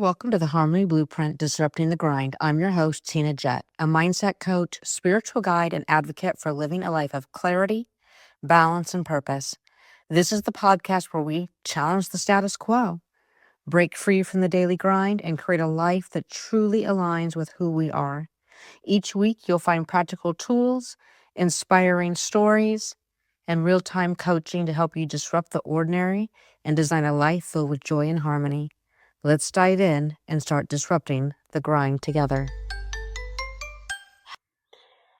Welcome to the Harmony Blueprint Disrupting the Grind. I'm your host, Tina Jett, a mindset coach, spiritual guide, and advocate for living a life of clarity, balance, and purpose. This is the podcast where we challenge the status quo, break free from the daily grind, and create a life that truly aligns with who we are. Each week, you'll find practical tools, inspiring stories, and real-time coaching to help you disrupt the ordinary and design a life filled with joy and harmony. Let's dive in and start disrupting the grind together.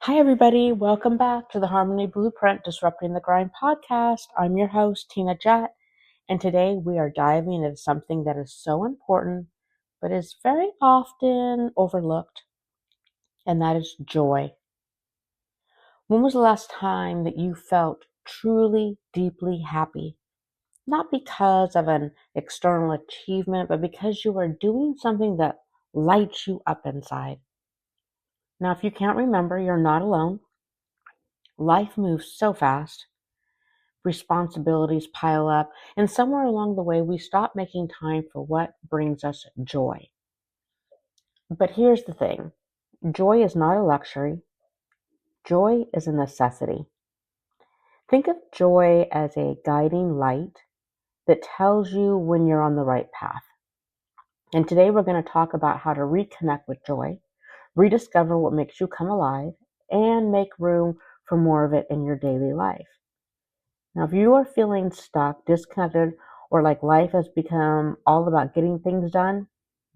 Hi, everybody. Welcome back to the Harmony Blueprint Disrupting the Grind podcast. I'm your host, Tina Jett, and today we are diving into something that is so important, but is very often overlooked, and that is joy. When was the last time that you felt truly, deeply happy? Not because of an external achievement, but because you are doing something that lights you up inside. Now, if you can't remember, you're not alone. Life moves so fast. Responsibilities pile up, and somewhere along the way, we stop making time for what brings us joy. But here's the thing. Joy is not a luxury. Joy is a necessity. Think of joy as a guiding light that tells you when you're on the right path. And today we're going to talk about how to reconnect with joy, rediscover what makes you come alive, and make room for more of it in your daily life. Now, if you are feeling stuck, disconnected, or like life has become all about getting things done,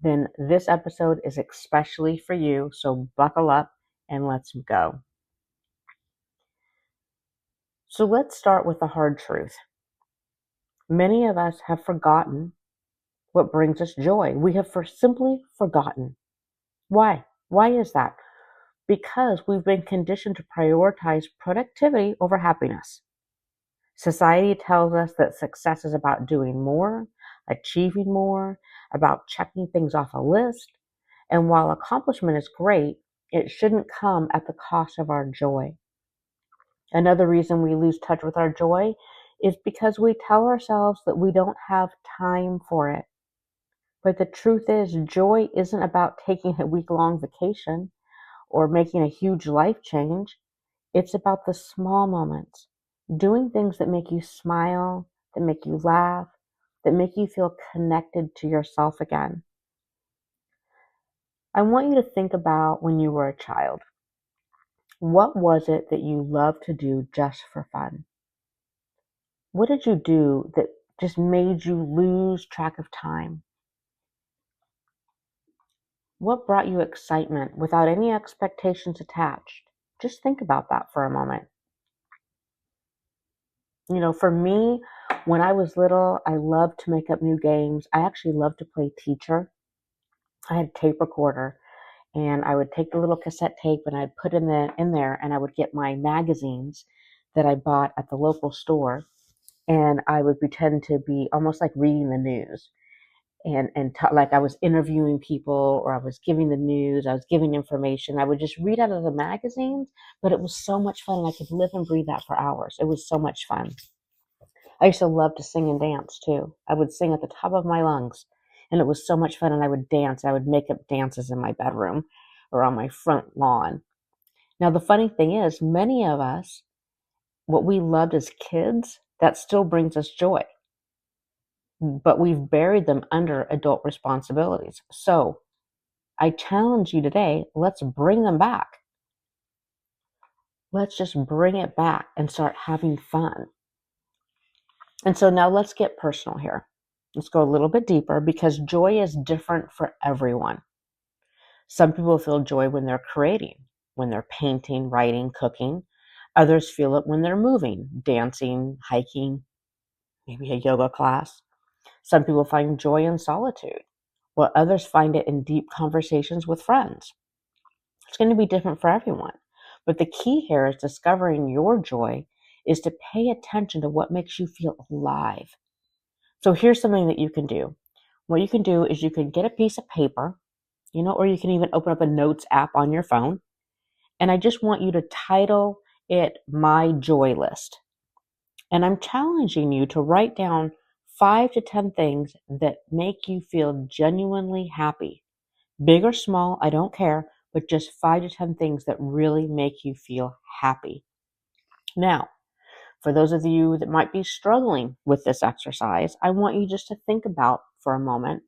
then this episode is especially for you. So buckle up and let's go. So let's start with the hard truth. Many of us have forgotten what brings us joy. We have simply forgotten. Why? Why is that? Because we've been conditioned to prioritize productivity over happiness. Society tells us that success is about doing more, achieving more, about checking things off a list. And while accomplishment is great, it shouldn't come at the cost of our joy. Another reason we lose touch with our joy is because we tell ourselves that we don't have time for it. But the truth is, joy isn't about taking a week-long vacation or making a huge life change. It's about the small moments, doing things that make you smile, that make you laugh, that make you feel connected to yourself again. I want you to think about when you were a child. What was it that you loved to do just for fun? What did you do that just made you lose track of time? What brought you excitement without any expectations attached? Just think about that for a moment. You know, for me, when I was little, I loved to make up new games. I actually loved to play teacher. I had a tape recorder, and I would take the little cassette tape and I'd put in there, and I would get my magazines that I bought at the local store, and I would pretend to be almost like reading the news, like I was interviewing people, or I was giving the news, I was giving information. I would just read out of the magazines, but it was so much fun, and I could live and breathe that for hours. It was so much fun. I used to love to sing and dance too. I would sing at the top of my lungs, and it was so much fun. And I would dance. I would make up dances in my bedroom or on my front lawn. Now, the funny thing is, many of us, what we loved as kids, that still brings us joy. But we've buried them under adult responsibilities. So I challenge you today, let's bring them back. Let's just bring it back and start having fun. And so now let's get personal here. Let's go a little bit deeper, because joy is different for everyone. Some people feel joy when they're creating, when they're painting, writing, cooking. Others feel it when they're moving, dancing, hiking, maybe a yoga class. Some people find joy in solitude, while others find it in deep conversations with friends. It's going to be different for everyone. But the key here is discovering your joy is to pay attention to what makes you feel alive. So here's something that you can do. What you can do is you can get a piece of paper, or you can even open up a notes app on your phone. And I just want you to title it My Joy List. And I'm challenging you to write down 5 to 10 things that make you feel genuinely happy. Big or small, I don't care, but just 5 to 10 things that really make you feel happy. Now, for those of you that might be struggling with this exercise, I want you just to think about for a moment,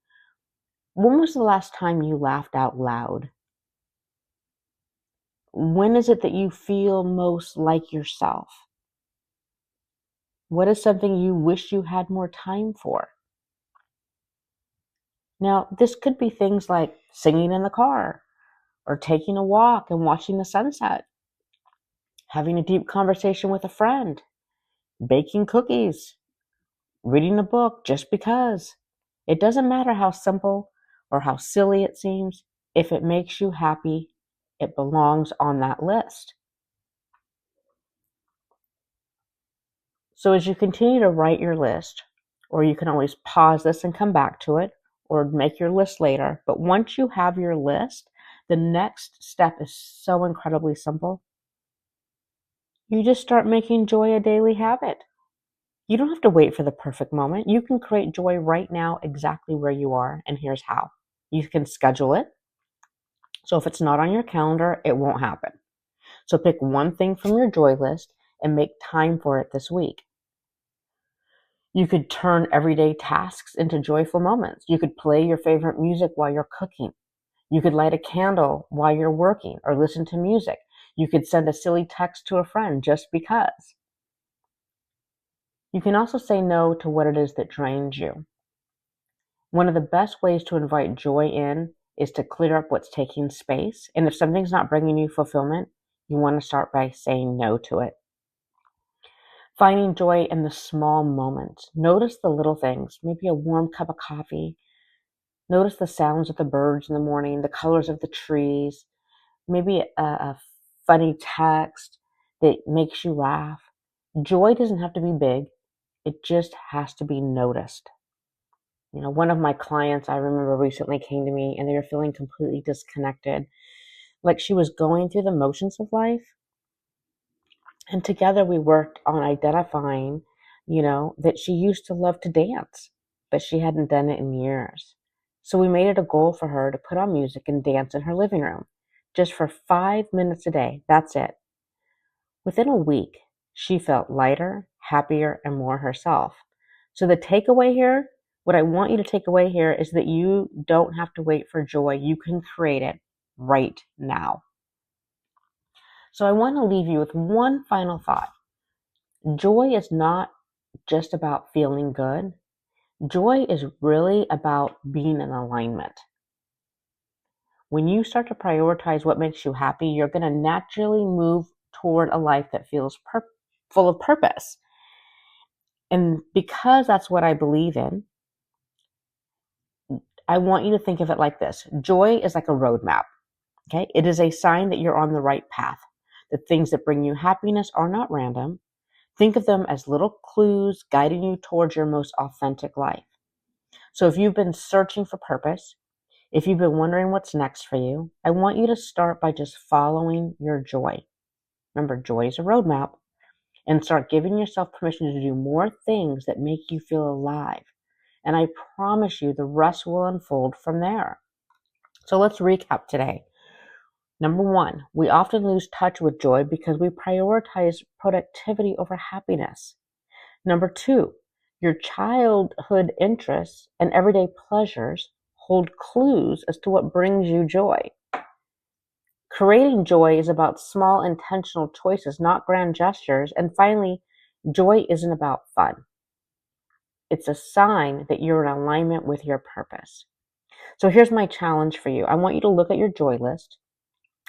when was the last time you laughed out loud? When is it that you feel most like yourself? What is something you wish you had more time for? Now, this could be things like singing in the car, or taking a walk and watching the sunset, having a deep conversation with a friend, baking cookies, reading a book just because. It doesn't matter how simple or how silly it seems. If it makes you happy, it belongs on that list. So as you continue to write your list, or you can always pause this and come back to it, or make your list later. But once you have your list, the next step is so incredibly simple. You just start making joy a daily habit. You don't have to wait for the perfect moment. You can create joy right now exactly where you are, and here's how. You can schedule it. So if it's not on your calendar, it won't happen. So pick one thing from your joy list and make time for it this week. You could turn everyday tasks into joyful moments. You could play your favorite music while you're cooking. You could light a candle while you're working or listen to music. You could send a silly text to a friend just because. You can also say no to what it is that drains you. One of the best ways to invite joy in is to clear up what's taking space. And if something's not bringing you fulfillment, you want to start by saying no to it. Finding joy in the small moments. Notice the little things, maybe a warm cup of coffee. Notice the sounds of the birds in the morning, the colors of the trees, maybe a funny text that makes you laugh. Joy doesn't have to be big. It just has to be noticed. One of my clients I remember recently came to me and they were feeling completely disconnected, like she was going through the motions of life. And together we worked on identifying, that she used to love to dance, but she hadn't done it in years. So we made it a goal for her to put on music and dance in her living room, just for 5 minutes a day. That's it. Within a week, she felt lighter, happier, and more herself. So the takeaway here, what I want you to take away here is that you don't have to wait for joy. You can create it right now. So I want to leave you with one final thought. Joy is not just about feeling good. Joy is really about being in alignment. When you start to prioritize what makes you happy, you're going to naturally move toward a life that feels full of purpose. And because that's what I believe in, I want you to think of it like this. Joy is like a roadmap. Okay? It is a sign that you're on the right path. The things that bring you happiness are not random. Think of them as little clues guiding you towards your most authentic life. So if you've been searching for purpose, if you've been wondering what's next for you, I want you to start by just following your joy. Remember, joy is a roadmap. And start giving yourself permission to do more things that make you feel alive. And I promise you the rest will unfold from there. So let's recap today. Number one, we often lose touch with joy because we prioritize productivity over happiness. Number two, your childhood interests and everyday pleasures hold clues as to what brings you joy. Creating joy is about small intentional choices, not grand gestures. And finally, joy isn't about fun. It's a sign that you're in alignment with your purpose. So here's my challenge for you. I want you to look at your joy list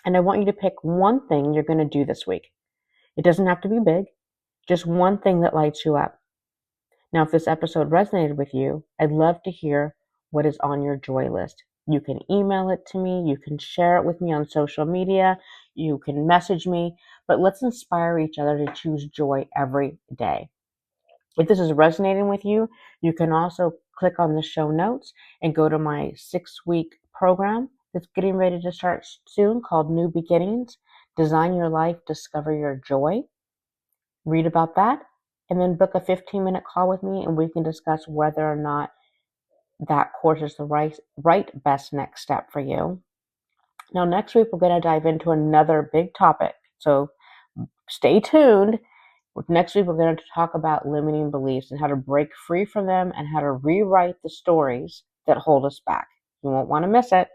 and I want you to pick one thing you're going to do this week. It doesn't have to be big, just one thing that lights you up. Now, if this episode resonated with you, I'd love to hear what is on your joy list. You can email it to me. You can share it with me on social media. You can message me, but let's inspire each other to choose joy every day. If this is resonating with you, you can also click on the show notes and go to my 6-week program that's getting ready to start soon called New Beginnings. Design your life, discover your joy. Read about that and then book a 15-minute call with me and we can discuss whether or not that course is the right best next step for you. Now, next week, we're going to dive into another big topic. So stay tuned. Next week, we're going to talk about limiting beliefs and how to break free from them and how to rewrite the stories that hold us back. You won't want to miss it.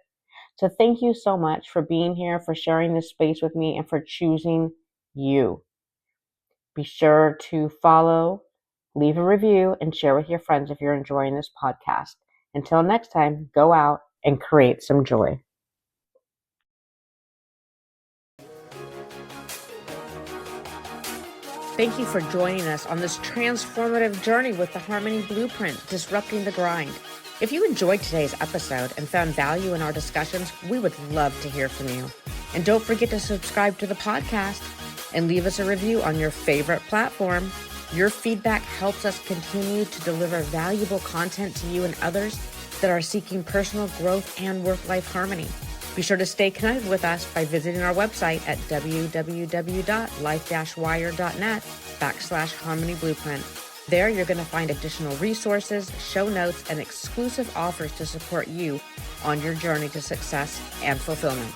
So thank you so much for being here, for sharing this space with me, and for choosing you. Be sure to follow, leave a review, and share with your friends if you're enjoying this podcast. Until next time, go out and create some joy. Thank you for joining us on this transformative journey with the Harmony Blueprint, Disrupting the Grind. If you enjoyed today's episode and found value in our discussions, we would love to hear from you. And don't forget to subscribe to the podcast and leave us a review on your favorite platform. Your feedback helps us continue to deliver valuable content to you and others that are seeking personal growth and work-life harmony. Be sure to stay connected with us by visiting our website at www.life-wire.net/Harmony Blueprint. There, you're going to find additional resources, show notes, and exclusive offers to support you on your journey to success and fulfillment.